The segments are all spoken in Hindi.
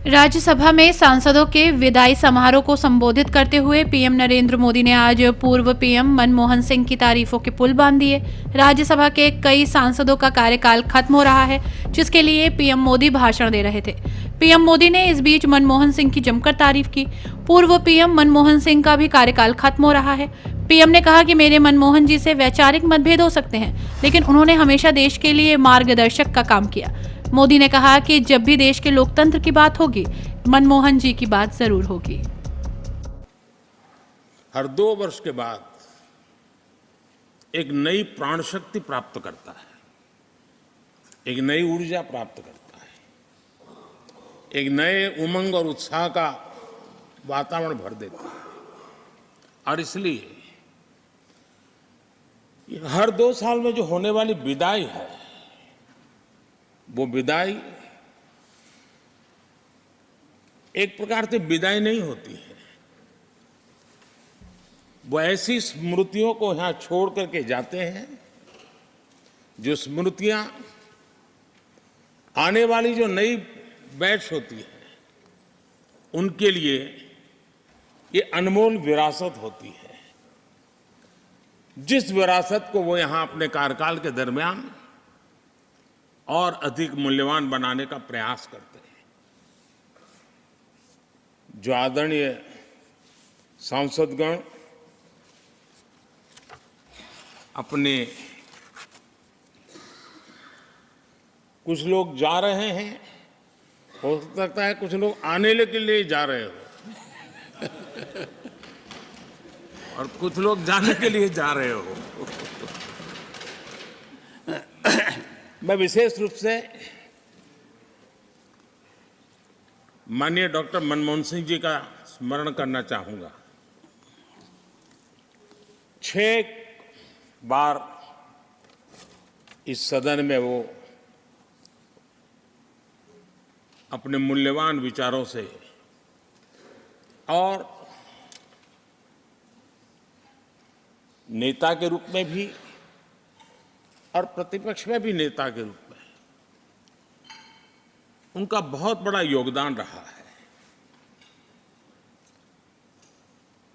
राज्यसभा में सांसदों के विदाई समारोह को संबोधित करते हुए पीएम नरेंद्र मोदी ने आज पूर्व पीएम मनमोहन सिंह की तारीफों के पुल बांध दिए। राज्यसभा के कई सांसदों का कार्यकाल खत्म हो रहा है, जिसके लिए पीएम मोदी भाषण दे रहे थे। पीएम मोदी ने इस बीच मनमोहन सिंह की जमकर तारीफ की। पूर्व पीएम मनमोहन सिंह का भी कार्यकाल खत्म हो रहा है। पीएम ने कहा कि मेरे मनमोहन जी से वैचारिक मतभेद हो सकते हैं, लेकिन उन्होंने हमेशा देश के लिए मार्गदर्शक का काम किया। मोदी ने कहा कि जब भी देश के लोकतंत्र की बात होगी, मनमोहन जी की बात जरूर होगी। हर 2 वर्ष के बाद एक नई प्राण शक्ति प्राप्त करता है, एक नई ऊर्जा प्राप्त करता है, एक नए उमंग और उत्साह का वातावरण भर देता है। और इसलिए हर 2 साल में जो होने वाली विदाई है, वो विदाई एक प्रकार से विदाई नहीं होती है। वो ऐसी स्मृतियों को यहां छोड़ करके जाते हैं, जो स्मृतियां आने वाली जो नई बैच होती है, उनके लिए ये अनमोल विरासत होती है। जिस विरासत को वो यहां अपने कार्यकाल के दरमियान और अधिक मूल्यवान बनाने का प्रयास करते हैं। जो आदरणीय सांसदगण अपने, कुछ लोग जा रहे हैं, हो सकता है कुछ लोग आने के लिए जा रहे हो और कुछ लोग जाने के लिए जा रहे हो। मैं विशेष रूप से माननीय डॉक्टर मनमोहन सिंह जी का स्मरण करना चाहूंगा। 6 बार इस सदन में वो अपने मूल्यवान विचारों से और नेता के रूप में भी और प्रतिपक्ष में भी नेता के रूप में उनका बहुत बड़ा योगदान रहा है।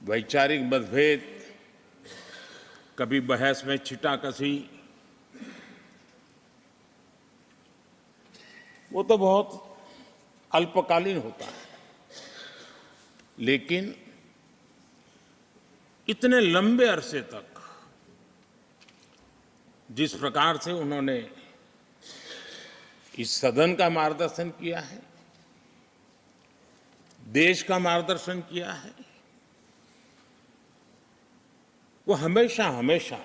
वैचारिक मतभेद, कभी बहस में छिटाकशी, वो तो बहुत अल्पकालीन होता है, लेकिन इतने लंबे अरसे तक जिस प्रकार से उन्होंने इस सदन का मार्गदर्शन किया है, देश का मार्गदर्शन किया है, वो हमेशा हमेशा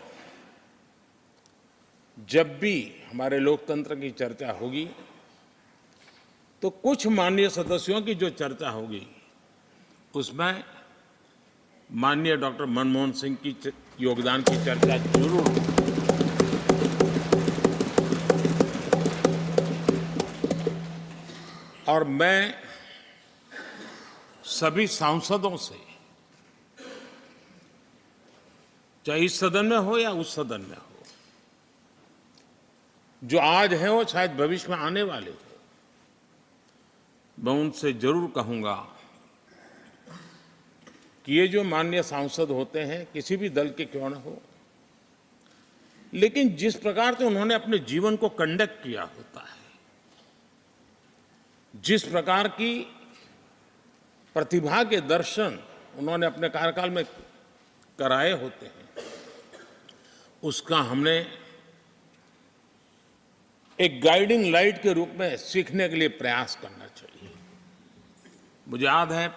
जब भी हमारे लोकतंत्र की चर्चा होगी, तो कुछ माननीय सदस्यों की जो चर्चा होगी, उसमें माननीय डॉक्टर मनमोहन सिंह की योगदान की चर्चा जरूर होगी। और मैं सभी सांसदों से, चाहे इस सदन में हो या उस सदन में हो, जो आज है वो शायद भविष्य में आने वाले हो, मैं उनसे जरूर कहूंगा कि ये जो माननीय सांसद होते हैं, किसी भी दल के क्यों न हो, लेकिन जिस प्रकार से उन्होंने अपने जीवन को कंडक्ट किया होता है, जिस प्रकार की प्रतिभा के दर्शन उन्होंने अपने कार्यकाल में कराए होते हैं, उसका हमने एक गाइडिंग लाइट के रूप में सीखने के लिए प्रयास करना चाहिए। मुझे याद है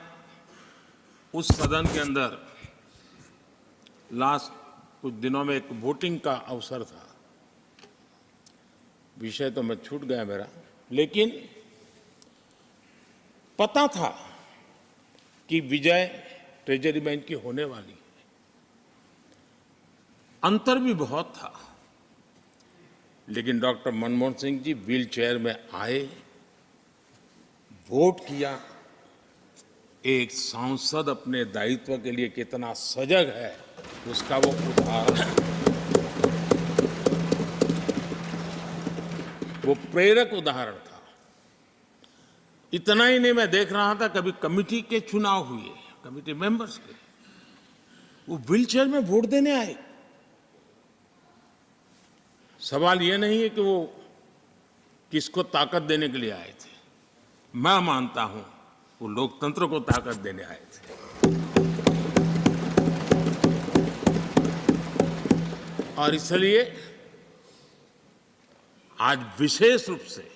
उस सदन के अंदर लास्ट कुछ दिनों में एक वोटिंग का अवसर था, विषय तो मैं छूट गया मेरा, लेकिन पता था कि विजय ट्रेजरी बैंक की होने वाली है। अंतर भी बहुत था, लेकिन doctor Manmohan Singh ji wheel chair में आए, वोट किया। एक सांसद अपने दायित्व के लिए कितना सजग है, उसका वो उदाहरण, वो प्रेरक उदाहरण था। इतना ही नहीं, मैं देख रहा था कभी कमेटी के चुनाव हुए, कमेटी मेंबर्स के, वो व्हीलचेयर में वोट देने आए। सवाल ये नहीं है कि वो किसको ताकत देने के लिए आए थे, मैं मानता हूं वो लोकतंत्र को ताकत देने आए थे। और इसलिए आज विशेष रूप से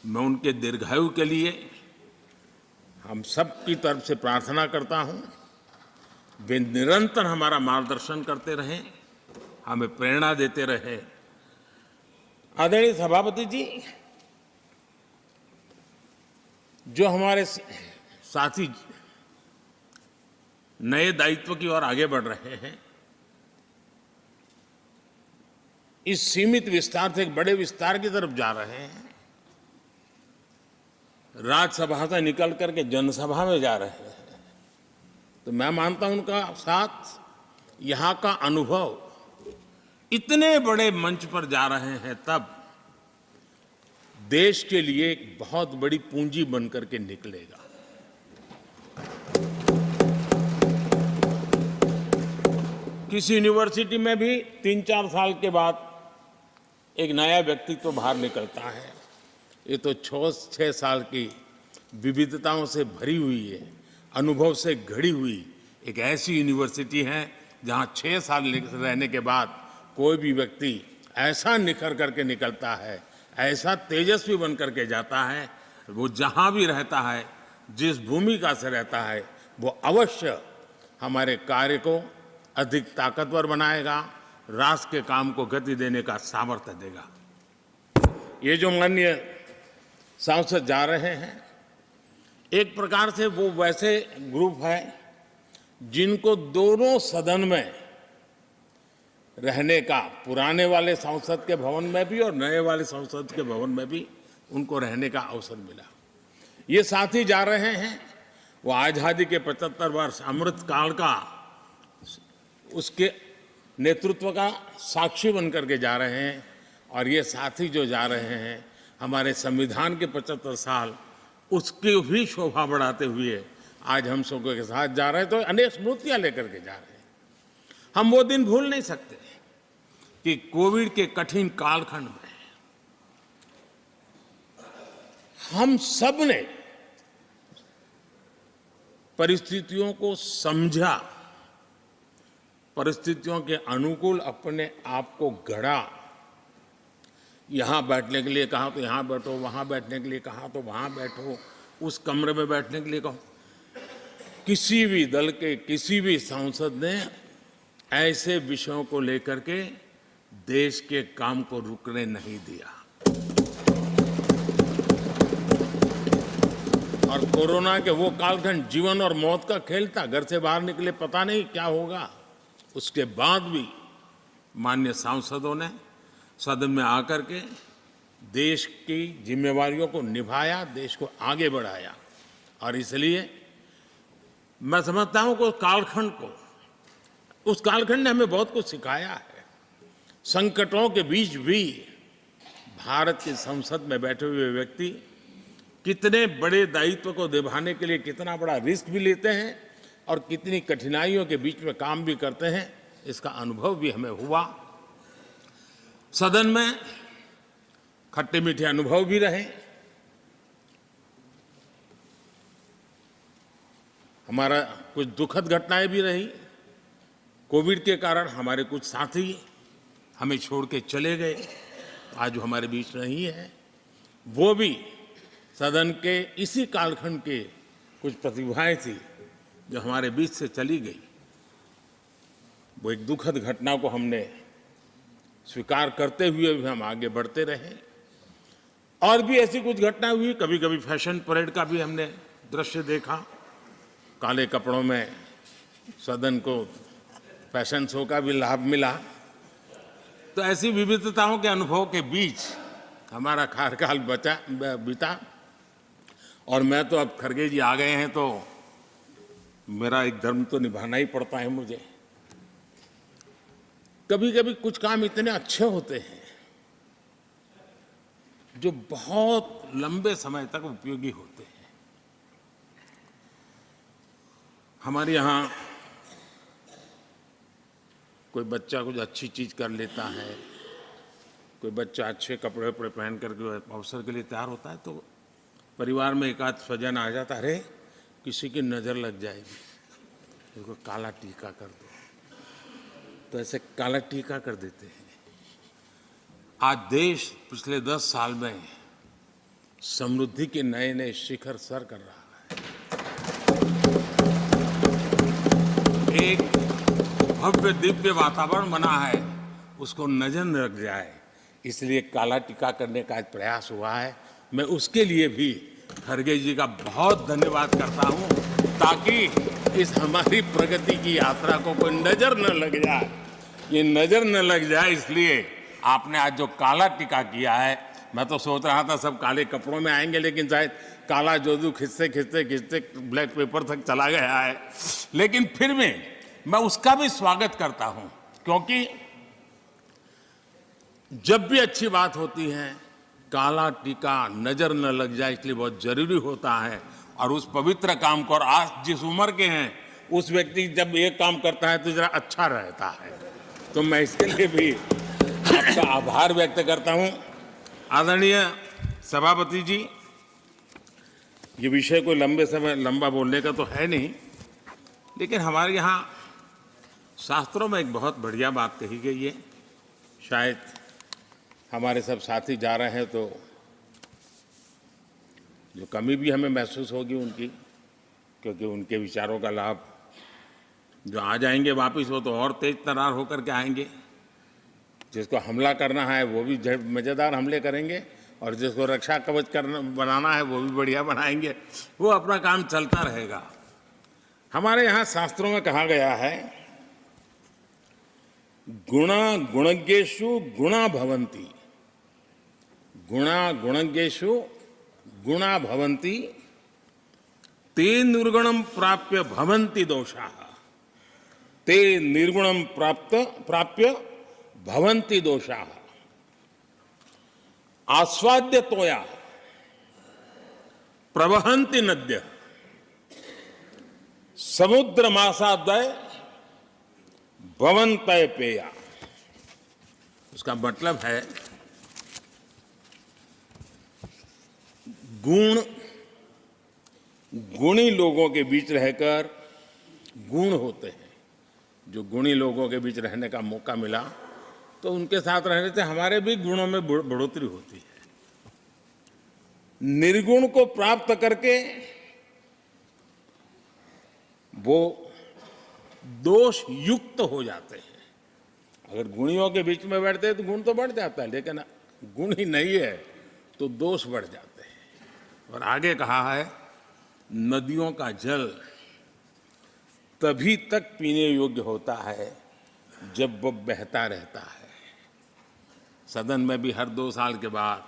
मैं उनके दीर्घायु के लिए हम सब की तरफ से प्रार्थना करता हूं, वे निरंतर हमारा मार्गदर्शन करते रहें, हमें प्रेरणा देते रहें। आदरणीय सभापति जी, जो हमारे साथी नए दायित्व की ओर आगे बढ़ रहे हैं, इस सीमित विस्तार से एक बड़े विस्तार की तरफ जा रहे हैं, राज्यसभा से निकल करके जनसभा में जा रहे हैं, तो मैं मानता हूं उनका साथ, यहां का अनुभव, इतने बड़े मंच पर जा रहे हैं, तब देश के लिए एक बहुत बड़ी पूंजी बन करके निकलेगा। किसी यूनिवर्सिटी में भी 3-4 साल के बाद एक नया व्यक्तित्व तो बाहर निकलता है। ये तो 6 साल की विविधताओं से भरी हुई है, अनुभव से घड़ी हुई एक ऐसी यूनिवर्सिटी है जहां 6 साल रहने के बाद कोई भी व्यक्ति ऐसा निखर करके निकलता है, ऐसा तेजस्वी बन करके जाता है, वो जहां भी रहता है, जिस भूमिका से रहता है, वो अवश्य हमारे कार्य को अधिक ताकतवर बनाएगा, राष्ट्र के काम को गति देने का सामर्थ्य देगा। ये जो माननीय सांसद जा रहे हैं, एक प्रकार से वो वैसे ग्रुप है जिनको दोनों सदन में रहने का, पुराने वाले संसद के भवन में भी और नए वाले संसद के भवन में भी उनको रहने का अवसर मिला। ये साथी जा रहे हैं, वो आज़ादी के 75 वर्ष अमृत काल का, उसके नेतृत्व का साक्षी बन करके जा रहे हैं। और ये साथी जो जा रहे हैं, हमारे संविधान के 75 साल, उसकी भी शोभा बढ़ाते हुए आज हम सबके साथ जा रहे हैं, तो अनेक स्मृतियां लेकर के जा रहे हैं। हम वो दिन भूल नहीं सकते कि कोविड के कठिन कालखंड में हम सब ने परिस्थितियों को समझा, परिस्थितियों के अनुकूल अपने आप को गढ़ा। यहां बैठने के लिए कहा तो यहां बैठो, वहां बैठने के लिए कहा तो वहां बैठो, उस कमरे में बैठने के लिए कहो। किसी भी दल के किसी भी सांसद ने ऐसे विषयों को लेकर के देश के काम को रुकने नहीं दिया। और कोरोना के वो कालखंड जीवन और मौत का खेल था, घर से बाहर निकले पता नहीं क्या होगा। उसके बाद भी माननीय सांसदों ने सदन में आकर के देश की जिम्मेवारियों को निभाया, देश को आगे बढ़ाया। और इसलिए मैं समझता हूं कि उस कालखंड ने हमें बहुत कुछ सिखाया है। संकटों के बीच भी भारत की संसद में बैठे हुए व्यक्ति कितने बड़े दायित्व को निभाने के लिए कितना बड़ा रिस्क भी लेते हैं और कितनी कठिनाइयों के बीच में काम भी करते हैं, इसका अनुभव भी हमें हुआ। सदन में खट्टे मीठे अनुभव भी रहे। हमारा कुछ दुखद घटनाएं भी रही। कोविड के कारण हमारे कुछ साथी हमें छोड़ के चले गए, आज वो हमारे बीच नहीं है। वो भी सदन के इसी कालखंड के कुछ प्रतिभाएं थी जो हमारे बीच से चली गई। वो एक दुखद घटना को हमने स्वीकार करते हुए भी हम आगे बढ़ते रहे। और भी ऐसी कुछ घटना हुई, कभी कभी फैशन परेड का भी हमने दृश्य देखा, काले कपड़ों में सदन को फैशन शो का भी लाभ मिला। तो ऐसी विविधताओं के अनुभव के बीच हमारा कार्यकाल बीता। और मैं तो अब खरगे जी आ गए हैं, तो मेरा एक धर्म तो निभाना ही पड़ता है मुझे। कभी कभी कुछ काम इतने अच्छे होते हैं जो बहुत लंबे समय तक उपयोगी होते हैं। हमारे यहाँ कोई बच्चा कुछ अच्छी चीज कर लेता है, कोई बच्चा अच्छे कपड़े वपड़े पहन करके अवसर के लिए तैयार होता है, तो परिवार में एक आध स्वजन आ जाता है, अरे किसी की नज़र लग जाएगी, इसको काला टीका कर दो, तो ऐसे काला टीका कर देते हैं। आज देश पिछले 10 साल में समृद्धि के नए नए शिखर सर कर रहा है। एक भव्य दिव्य वातावरण बना है, उसको नजर न लग जाए, इसलिए काला टीका करने का आज प्रयास हुआ है। मैं उसके लिए भी खड़गे जी का बहुत धन्यवाद करता हूं, ताकि इस हमारी प्रगति की यात्रा को कोई नजर न लग जाए। ये नजर न लग जाए इसलिए आपने आज जो काला टीका किया है, मैं तो सोच रहा था सब काले कपड़ों में आएंगे, लेकिन शायद काला जोदू खिंचते खिंचते खिंचते ब्लैक पेपर तक चला गया है। लेकिन फिर भी मैं उसका भी स्वागत करता हूं, क्योंकि जब भी अच्छी बात होती है काला टीका नजर न लग जाए, इसलिए बहुत जरूरी होता है। और उस पवित्र काम को, और आज जिस उम्र के हैं उस व्यक्ति जब ये काम करता है तो जरा अच्छा रहता है, तो मैं इसके लिए भी आपका आभार व्यक्त करता हूं। आदरणीय सभापति जी, ये विषय कोई लंबा बोलने का तो है नहीं, लेकिन हमारे यहाँ शास्त्रों में एक बहुत बढ़िया बात कही गई है। शायद हमारे सब साथी जा रहे हैं तो जो कमी भी हमें महसूस होगी उनकी, क्योंकि उनके विचारों का लाभ जो आ जाएंगे वापस वो तो और तेज तरार होकर के आएंगे। जिसको हमला करना है वो भी मज़ेदार हमले करेंगे, और जिसको रक्षा कवच बनाना है वो भी बढ़िया बनाएंगे। वो अपना काम चलता रहेगा। हमारे यहाँ शास्त्रों में कहा गया है, गुणा गुणज्ञेषु गुणा भवन्ति, गुणा गुणज्ञेषु गुणा भवन्ति, ते निर्गुणम प्राप्य भवन्ति दोषाः, ते निर्गुणम प्राप्य भवन्ति दोषाः। आस्वाद्य तोया प्रवहन्ति नद्य, समुद्र मासाद्वय भवन्तय पेया। उसका मतलब है गुणी लोगों के बीच रहकर गुण होते हैं। जो गुणी लोगों के बीच रहने का मौका मिला तो उनके साथ रहने से हमारे भी गुणों में बढ़ोतरी होती है। निर्गुण को प्राप्त करके वो दोष युक्त हो जाते हैं। अगर गुणियों के बीच में बैठते हैं तो गुण तो बढ़ जाता है, लेकिन गुण ही नहीं है तो दोष बढ़ जाते हैं। और आगे कहा है, नदियों का जल तभी तक पीने योग्य होता है जब वो बहता रहता है। सदन में भी हर 2 साल के बाद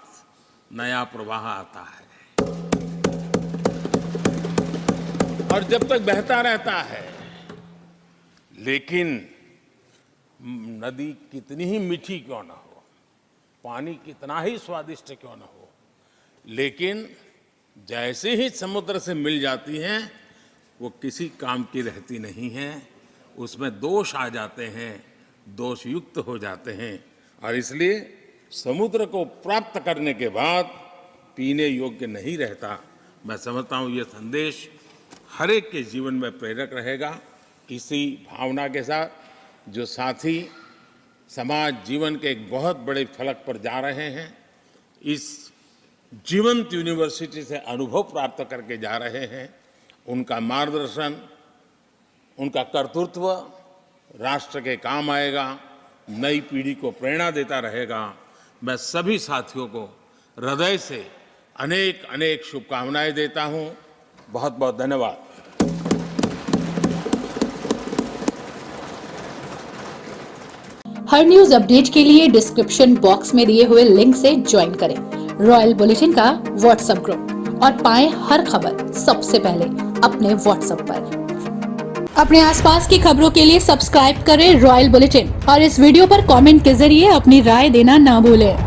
नया प्रवाह आता है, और जब तक बहता रहता है, लेकिन नदी कितनी ही मीठी क्यों ना हो, पानी कितना ही स्वादिष्ट क्यों ना हो, लेकिन जैसे ही समुद्र से मिल जाती हैं वो किसी काम की रहती नहीं है। उसमें दोष आ जाते हैं, दोष युक्त हो जाते हैं, और इसलिए समुद्र को प्राप्त करने के बाद पीने योग्य नहीं रहता। मैं समझता हूँ ये संदेश हर एक के जीवन में प्रेरक रहेगा। इसी भावना के साथ जो साथी समाज जीवन के एक बहुत बड़े फलक पर जा रहे हैं, इस जीवंत यूनिवर्सिटी से अनुभव प्राप्त करके जा रहे हैं, उनका मार्गदर्शन, उनका कर्तृत्व राष्ट्र के काम आएगा, नई पीढ़ी को प्रेरणा देता रहेगा। मैं सभी साथियों को हृदय से अनेक अनेक शुभकामनाएं देता हूं। बहुत बहुत धन्यवाद। हर न्यूज अपडेट के लिए डिस्क्रिप्शन बॉक्स में दिए हुए लिंक से ज्वाइन करें रॉयल बुलेटिन का व्हाट्सएप ग्रुप और पाएं हर खबर सबसे पहले अपने व्हाट्सएप पर। अपने आसपास की खबरों के लिए सब्सक्राइब करें रॉयल बुलेटिन और इस वीडियो पर कमेंट के जरिए अपनी राय देना ना भूलें।